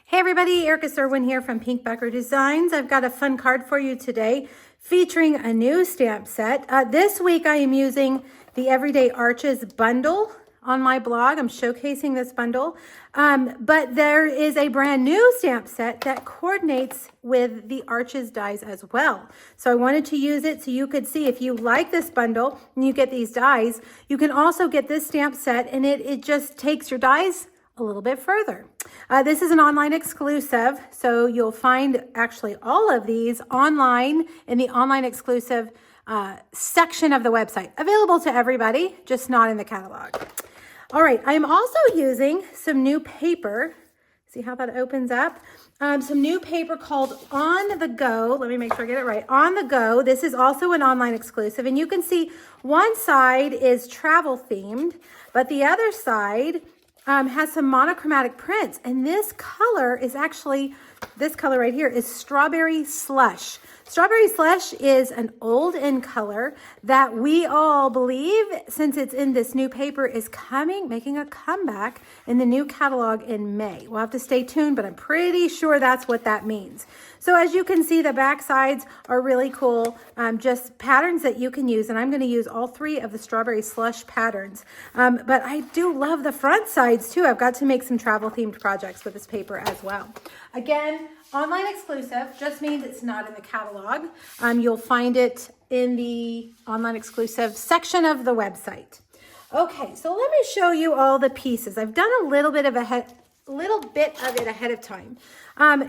Hey everybody, Erica Serwin here from Pink Bucker Designs. I've got a fun card for you today featuring a new stamp set. This week I am using the Everyday Arches bundle on my blog. I'm showcasing this bundle, but there is a brand new stamp set that coordinates with the Arches dies as well. So I wanted to use it so you could see if you like this bundle and you get these dies, you can also get this stamp set and it just takes your dies a little bit further. This is an online exclusive, so you'll find actually all of these online in the online exclusive section of the website. Available to everybody, just not in the catalog. All right, I am also using some new paper. See how that opens up? Some new paper called On the Go. Let me make sure I get it right. On the Go. This is also an online exclusive, and you can see one side is travel themed, but the other side has some monochromatic prints, and this color is actually, this color right here is Strawberry Slush. Strawberry Slush is an old in color that we all believe, since it's in this new paper, is making a comeback in the new catalog in May. We'll have to stay tuned, but I'm pretty sure that's what that means. So as you can see, the back sides are really cool, just patterns that you can use, and I'm going to use all three of the Strawberry Slush patterns. But I do love the front sides too. I've got to make some travel themed projects with this paper as well. Again, online exclusive just means it's not in the catalog. You'll find it in the online exclusive section of the website. Okay, so let me show you all the pieces. I've done a little bit of it ahead of time.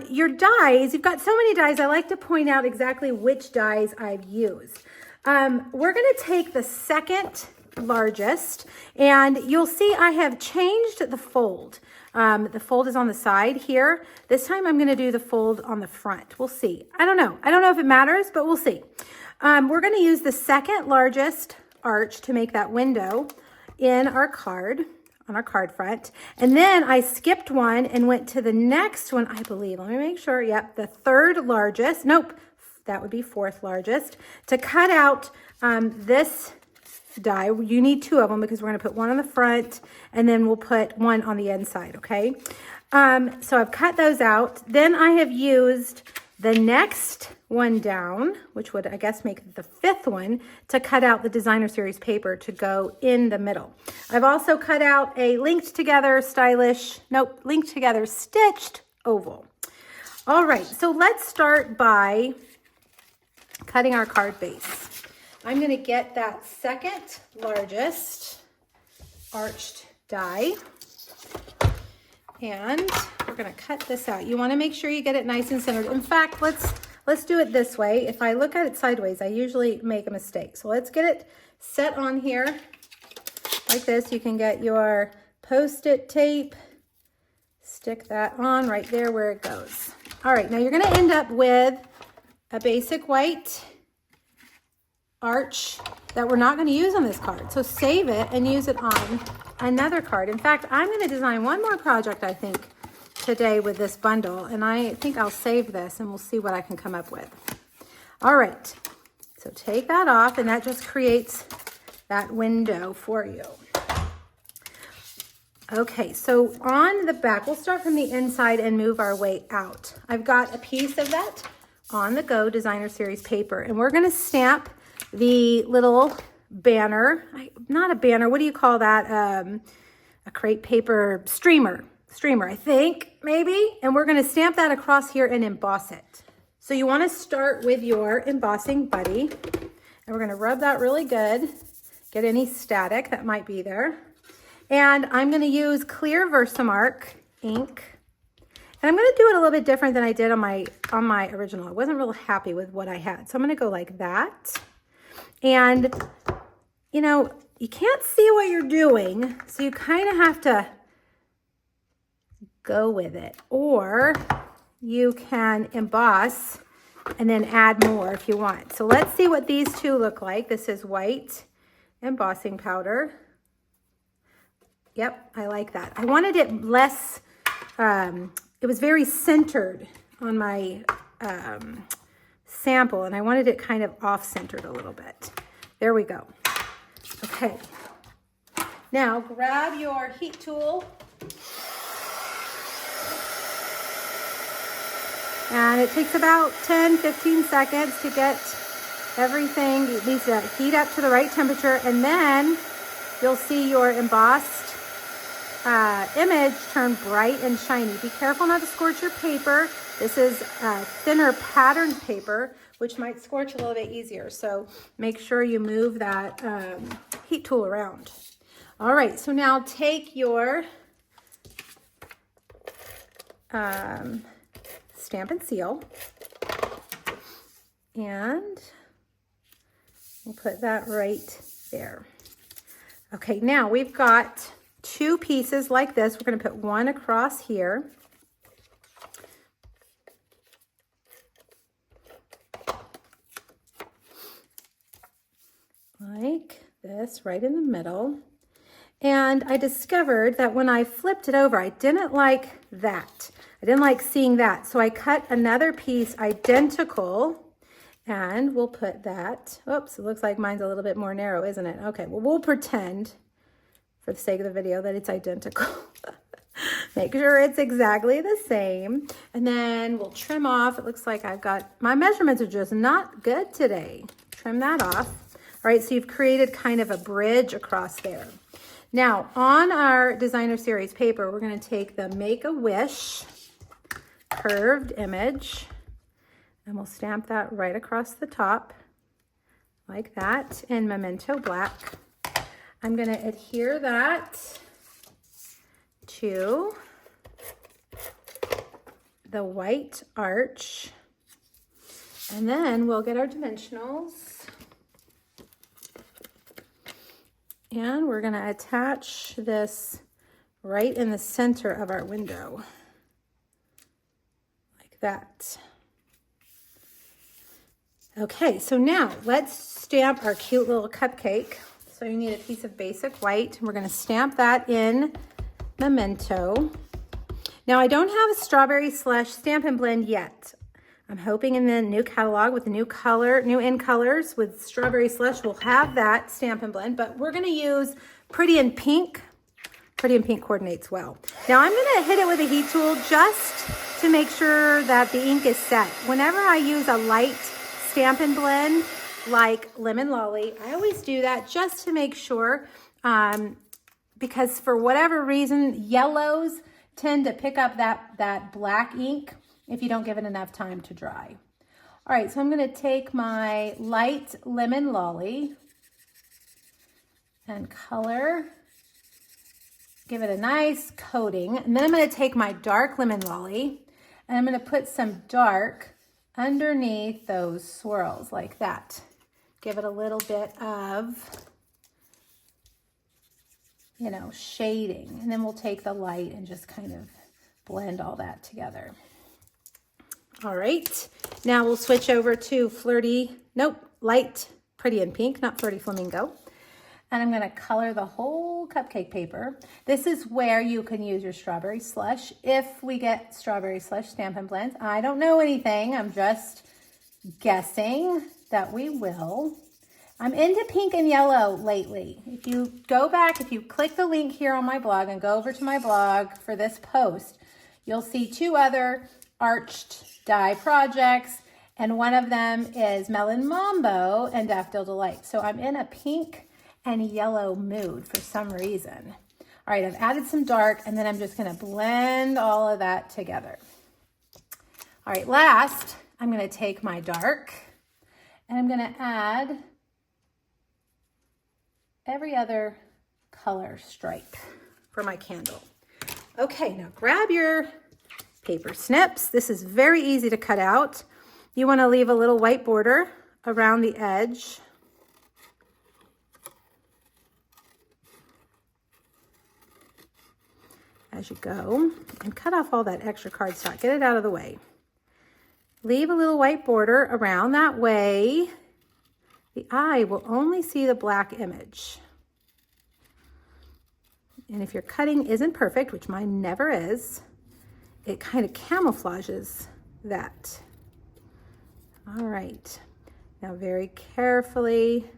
Your dies, you've got so many dies, I like to point out exactly which dies I've used. We're going to take the second largest, and you'll see I have changed the fold. The fold is on the side here. This time I'm going to do the fold on the front. We'll see. I don't know if it matters, but we'll see. We're going to use the second largest arch to make that window in our card, on our card front. And then I skipped one and went to the next one, I believe. Let me make sure. Yep, the third largest. Nope, that would be fourth largest. To cut out this die, you need two of them because we're going to put one on the front and then we'll put one on the inside, okay? So I've cut those out. Then I have used the next one down, which would, I guess, make the fifth one, to cut out the Designer Series paper to go in the middle. I've also cut out a linked together stitched oval. All right, so let's start by cutting our card base. I'm going to get that second largest arched die, and we're going to cut this out. You want to make sure you get it nice and centered. In fact, let's do it this way. If I look at it sideways, I usually make a mistake. So let's get it set on here like this. You can get your Post-it tape, stick that on right there where it goes. All right, now you're going to end up with a basic white arch that we're not going to use on this card. So save it and use it on another card. In fact, I'm going to design one more project, I think, today with this bundle, and I think I'll save this and we'll see what I can come up with. All right, so take that off, and that just creates that window for you. Okay, so on the back, we'll start from the inside and move our way out. I've got a piece of that On the Go Designer Series paper, and we're going to stamp the little banner, not a banner, what do you call that? A crepe paper streamer, I think, maybe. And we're going to stamp that across here and emboss it. So you want to start with your embossing buddy, and we're going to rub that really good, get any static that might be there. And I'm going to use clear Versamark ink. And I'm going to do it a little bit different than I did on my original. I wasn't real happy with what I had. So I'm going to go like that. And, you know, you can't see what you're doing, so you kind of have to go with it. Or you can emboss and then add more if you want. So let's see what these two look like. This is white embossing powder. Yep, I like that. I wanted it less, it was very centered on my sample, and I wanted it kind of off-centered a little bit. There we go. Okay. Now grab your heat tool And it takes about 10-15 seconds to get everything. It needs to heat up to the right temperature, and then you'll see your embossed image turn bright and shiny. Be careful not to scorch your paper. This is thinner patterned paper, which might scorch a little bit easier. So make sure you move that heat tool around. All right, so now take your Stamp and Seal, and we'll put that right there. Okay, now we've got 2 pieces like this. We're going to put one across here. Like this, right in the middle. And I discovered that when I flipped it over, I didn't like that. I didn't like seeing that. So I cut another piece identical, and we'll put that. Oops, it looks like mine's a little bit more narrow, isn't it? Okay, well, we'll pretend for the sake of the video that it's identical. Make sure it's exactly the same. And then we'll trim off. It looks like I've got, my measurements are just not good today. Trim that off. All right, so you've created kind of a bridge across there. Now, on our designer series paper, we're going to take the Make-A-Wish curved image, and we'll stamp that right across the top like that in Memento Black. I'm going to adhere that to the white arch, and then we'll get our dimensionals. And we're going to attach this right in the center of our window, like that. Okay, so now let's stamp our cute little cupcake. So you need a piece of basic white. We're going to stamp that in Memento. Now I don't have a Strawberry Slush Stamp and Blend yet. I'm hoping in the new catalog with the new color, new in colors with Strawberry Slush, we'll have that Stamp and Blend, but we're gonna use Pretty in Pink. Pretty in Pink coordinates well. Now I'm gonna hit it with a heat tool just to make sure that the ink is set. Whenever I use a light Stamp and Blend, like Lemon Lolly, I always do that just to make sure, because for whatever reason, yellows tend to pick up that black ink if you don't give it enough time to dry. All right, so I'm gonna take my light Lemon Lolly and color, give it a nice coating. And then I'm gonna take my dark Lemon Lolly and I'm gonna put some dark underneath those swirls like that. Give it a little bit of, you know, shading. And then we'll take the light and just kind of blend all that together. All right, now we'll switch over to light Pretty in Pink, not Flirty Flamingo. And I'm gonna color the whole cupcake paper. This is where you can use your Strawberry Slush if we get Strawberry Slush Stamp and Blend. I don't know anything, I'm just guessing that we will. I'm into pink and yellow lately. If you go back, if you click the link here on my blog and go over to my blog for this post, you'll see 2 other arched die projects, and one of them is Melon Mambo and Daffodil Delight. So I'm in a pink and yellow mood for some reason. All right, I've added some dark, and then I'm just gonna blend all of that together. All right, last, I'm gonna take my dark, and I'm gonna add every other color stripe for my candle. Okay, now grab your paper snips. This is very easy to cut out. You want to leave a little white border around the edge. As you go, and cut off all that extra cardstock. Get it out of the way. Leave a little white border around, that way the eye will only see the black image. And if your cutting isn't perfect, which mine never is, it kind of camouflages that. All right, now very carefully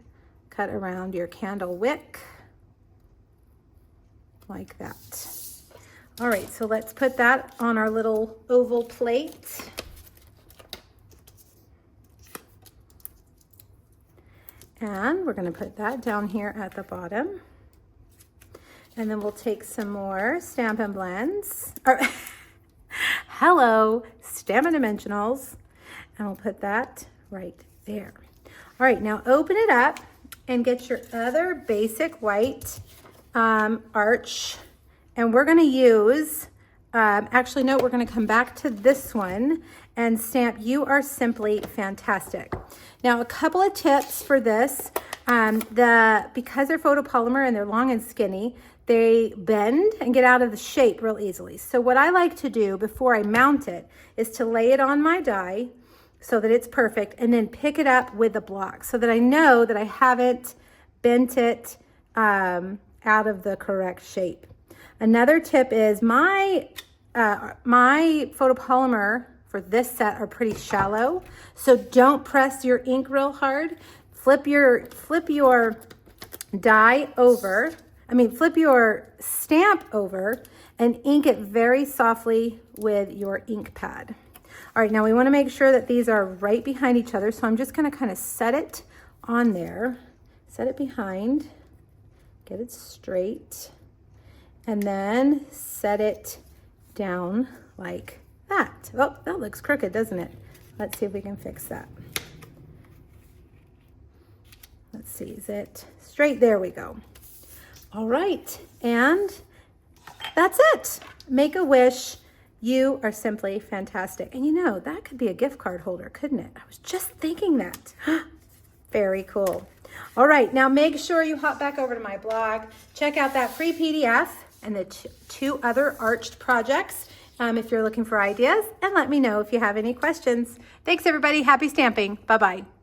cut around your candle wick like that. All right, so let's put that on our little oval plate. And we're going to put that down here at the bottom. And then we'll take some more Stampin' Blends. Or hello, Stampin' Dimensionals. And we'll put that right there. All right, now open it up and get your other basic white arch. And we're going to use, actually, no, we're going to come back to this one and stamp You Are Simply Fantastic. Now, a couple of tips for this. Because they're photopolymer and they're long and skinny, they bend and get out of the shape real easily. So what I like to do before I mount it is to lay it on my die so that it's perfect, and then pick it up with a block so that I know that I haven't bent it out of the correct shape. Another tip is my photopolymer for this set are pretty shallow, so don't press your ink real hard. Flip your die over, flip your stamp over and ink it very softly with your ink pad. All right, now we want to make sure that these are right behind each other, so I'm just going to kind of set it on there, set it behind, get it straight, and then set it down like that. Oh, that looks crooked, doesn't it? Let's see if we can fix that. Let's see, is it straight? There we go. All right, and that's it. Make a wish. You are simply fantastic. And you know, that could be a gift card holder, couldn't it? I was just thinking that. Very cool. All right, now make sure you hop back over to my blog. Check out that free PDF and the two other arched projects if you're looking for ideas, and let me know if you have any questions. Thanks, everybody. Happy stamping. Bye-bye.